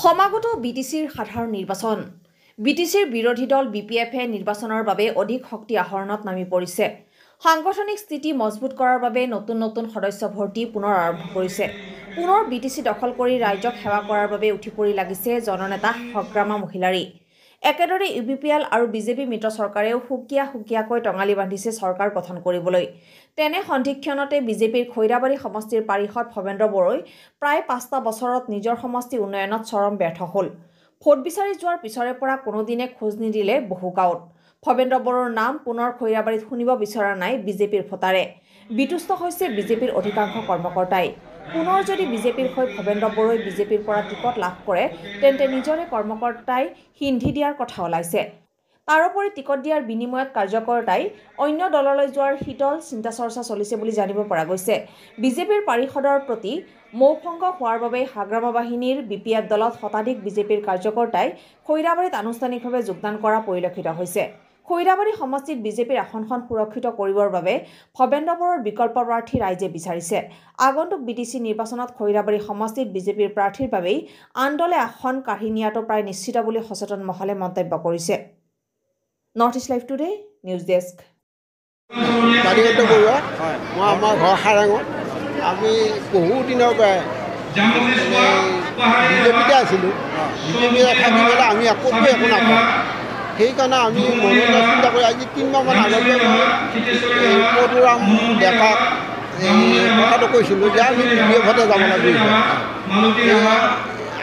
সমাগত বিটিচিৰ সাধাৰণ নিৰ্বাচন বিটিচিৰ বিৰোধী দল বিপিএফে নিৰ্বাচনৰ বাবে অধিক শক্তি আহৰণত নামি পৰিছে। সাংগঠনিক স্থিতি মজবুত কৰাৰ বাবে নতুন নতুন সদস্য ভৰ্তি পুনৰ আৰম্ভ কৰিছে। পুনৰ বিটিচি দখল কৰি ৰাইজক সেৱা কৰাৰ বাবে উঠি পৰি লাগিছে জননেতা সংগ্ৰামা মহিলাৰী। একেদৰে ইউপিপিএল আৰু বিজেপি মিত্ৰ চৰকাৰেও সুকীয়াকৈ টঙালি বান্ধিছে চৰকাৰ গঠন কৰিবলৈ। তেনে সন্ধিক্ষণতে বিজেপিৰ খৈৰাবাৰী সমষ্টিৰ পাৰিষদ ভৱেন্দ্ৰ বড়োই প্ৰায় ৫টা বছৰত নিজৰ সমষ্টি উন্নয়নত চৰম ব্যৰ্থ হ'ল। ভোট বিচাৰি যোৱাৰ পিছৰে পৰা কোনোদিনে খোজ নিদিলে বহু গাঁৱত। ভৱেন্দ্ৰ বড়োৰ নাম পুনৰ খৈৰাবাৰীত শুনিব বিচৰা নাই বিজেপিৰ ভোটাৰে। বিতুষ্ট হৈছে বিজেপিৰ অধিকাংশ কৰ্মকৰ্তাই। পুনৰ যদি বিজেপিৰ হৈ ভৱেন্দ্ৰ বড়োই বিজেপিৰ পৰা টিকট লাভ কৰে তেন্তে নিজৰে কৰ্মকৰ্তাই হিন্ধি দিয়াৰ কথা ওলাইছে। তাৰোপৰি টিকট দিয়াৰ বিনিময়ত কাৰ্যকৰ্তাই অন্য দললৈ যোৱাৰ শীতল চিন্তা চৰ্চা চলিছে বুলি জানিব পৰা গৈছে। বিজেপিৰ পাৰিষদৰ প্ৰতি মৌভংগ হোৱাৰ বাবে হাগ্ৰামা বাহিনীৰ বিপিএফ দলত শতাধিক বিজেপিৰ কাৰ্যকৰ্তাই খৈৰাবাৰীত আনুষ্ঠানিকভাৱে যোগদান কৰা পৰিলক্ষিত হৈছে। খৈৰাবাৰী সমষ্টিত বিজেপিৰ আসনখন সুৰক্ষিত কৰিবৰ বাবে ভৱেন্দ্ৰ বড়োৰ বিকল্প প্ৰাৰ্থী ৰাইজে বিচাৰিছে। আগন্তুক বিটিচি নিৰ্বাচনত খৈৰাবাৰী সমষ্টিত বিজেপিৰ প্ৰাৰ্থীৰ বাবেই আন দলে আসন কাঢ়ি নিয়াটো প্ৰায় নিশ্চিত বুলি সচেতন মহলে মন্তব্য কৰিছে। North east live today news desk. মই আমাৰ ঘৰ সাৰাঙত আমি বহু দিনৰ পৰাই বিজেপিতে আছিলোঁ। বিজেপি থাকি পেলাই আমি একো নাপাওঁ। সেইকাৰণে আমি মনলৈ চিন্তা কৰি আজি 3 মাহমান আগতে মই পৰশুৰাম ডেকাক কথাটো কৈছিলোঁ যে আমি বিপিএফতে যাব লাগিব।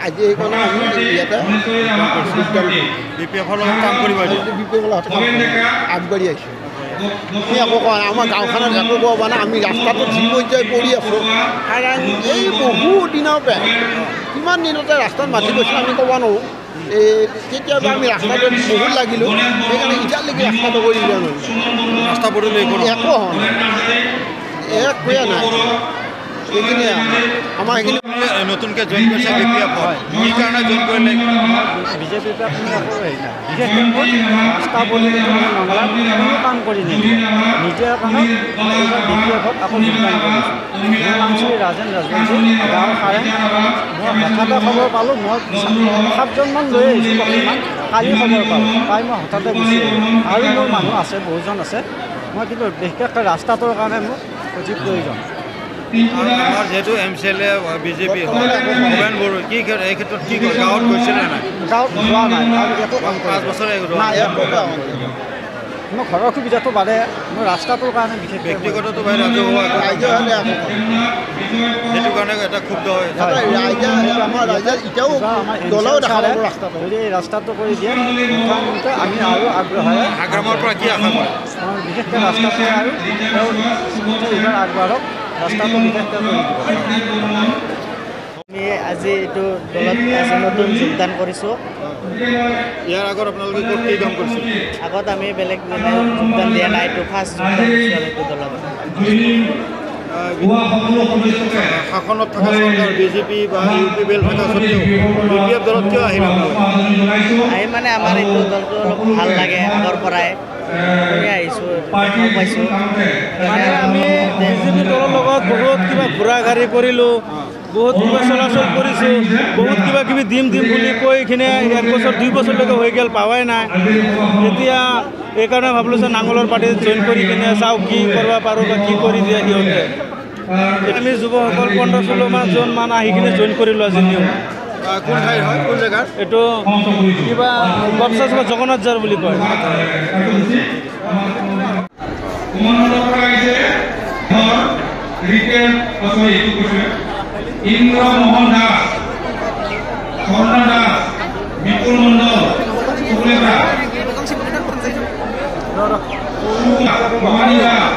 আজি সেইকাৰণে আমি ইয়াতে বিপিএফৰ লগত কাম কৰিব আগবাঢ়ি আহিছোঁ। আমি একো কোৱা নাই, আমাৰ গাঁওখনত একো কোৱা মানে আমি ৰাস্তাটোত যি পৰ্যায় পৰি আছোঁ। কাৰণ এই বহু দিনৰ পৰাই কিমান দিনতে ৰাস্তাত মাতি গৈছিল আমি ক'ব নোৱাৰোঁ। কেতিয়াবা আমি ৰাস্তাটোত বহুত লাগিলোঁ, সেইকাৰণে এতিয়ালৈকে ৰাস্তাটো কৰি দিয়া নাই। ৰাস্তা পদূলি একো একোৱে নাই। সেইখিনিয়ে আমাৰ সেইখিনি নতুনকৈ জইন কৰিছে বিপিএফ হয়। কি কাৰণে জইন কৰিলে বিজেপিৰ পৰা কোনো একো হেৰি নাই। বিশেষকৈ ৰাস্তা পদূলি নগলাত কোনো কাম কৰি নিদিয়ে। নিজে এখনত বিপিএফত আকৌ যোগদান কৰিছোঁ। মোৰ নাম শ্ৰী ৰাজেন ৰাজবংশী, গাঁও সাৰেং। মই হঠাতে খবৰ পালোঁ, মই 7জনমান লৈ আহিছোঁ বৰ্তমান। কালি খবৰ পালোঁ, পাই মই হঠাতে গুচি আহিলোঁ। আৰু মোৰ মানুহ আছে, বহুজন আছে। মই কিন্তু বিশেষকৈ ৰাস্তাটোৰ কাৰণে মোক অধিক প্ৰয়োজন। আমাৰ যিহেতু MCLA বিজেপি ভৱেন বড়ো কি এই ক্ষেত্ৰত কি গাঁৱত গৈছিলে নাই? গাঁৱত যোৱা নাই, একো কাম 5 বছৰে মোৰ ঘৰৰ সুবিধাটো বাঢ়ে, মোৰ ৰাস্তাটোৰ কাৰণে বিশেষ ব্যক্তিগতটো বাঢ়ে, সেইটো কাৰণে এটা ক্ষুব্ধ হয়। যদি এই ৰাস্তাটো কৰি দিয়ে আমি আৰু আগ্ৰহেৰে হাগ্ৰামৰ পৰা কি আশা কৰে? বিশেষকৈ ৰাস্তাটো আৰু এইবাৰ আগবাঢ়ক, ৰাস্তাটো বিশেষকৈ কৰি দিব। আমি আজি এইটো দলত আজি নতুন যোগদান কৰিছোঁ। ইয়াৰ আগত আপোনালোকে ক'ত কি কাম কৰিছে? আগত আমি বেলেগ যোগদান দিয়া নাই, এইটো ফাৰ্ষ্ট যোগদান কৰিছোঁ আৰু এইটো দলত। শাসনত থকা চৰকাৰ বিজেপি বা ইউপিপিএল থকা স্বত্তেও বিপিএফ দলত কিয় আহিলে? আহি মানে আমাৰ এইটো দলটো অলপ ভাল লাগে, আগৰ পৰাই আহিছোঁ পাইছোঁ। মানে আমি বিজেপি দলৰ লগত বহুত কিবা ঘূৰা ঘাৰি কৰিলোঁ, বহুত কিবা চলাচল কৰিছোঁ, বহুত কিবা কিবি দিম বুলি কৈ এইখিনি 1 বছৰ 2 বছৰলৈকে হৈ গ'ল, পাৱাই নাই। এতিয়া এইকাৰণে ভাবিলোঁ যে নাঙলৰ পাৰ্টিত জইন কৰি কিনে চাওঁ কি কৰিব পাৰোঁ বা কি কৰি দিয়ে সিহঁতে। আমি যুৱকসকল 15-16 জন মান আহি কিনে জইন কৰিলোঁ আজি নিউ। কোন ঠাইৰ হয়, কোন জেগাৰ? এইটো কিবা বক্সা জগন্নাথ জাৰ বুলি কয়। ইন্দ্ৰ মোহন দাস, স্বৰ্ণ দাস, বিপুল মণ্ডল, ভৱানী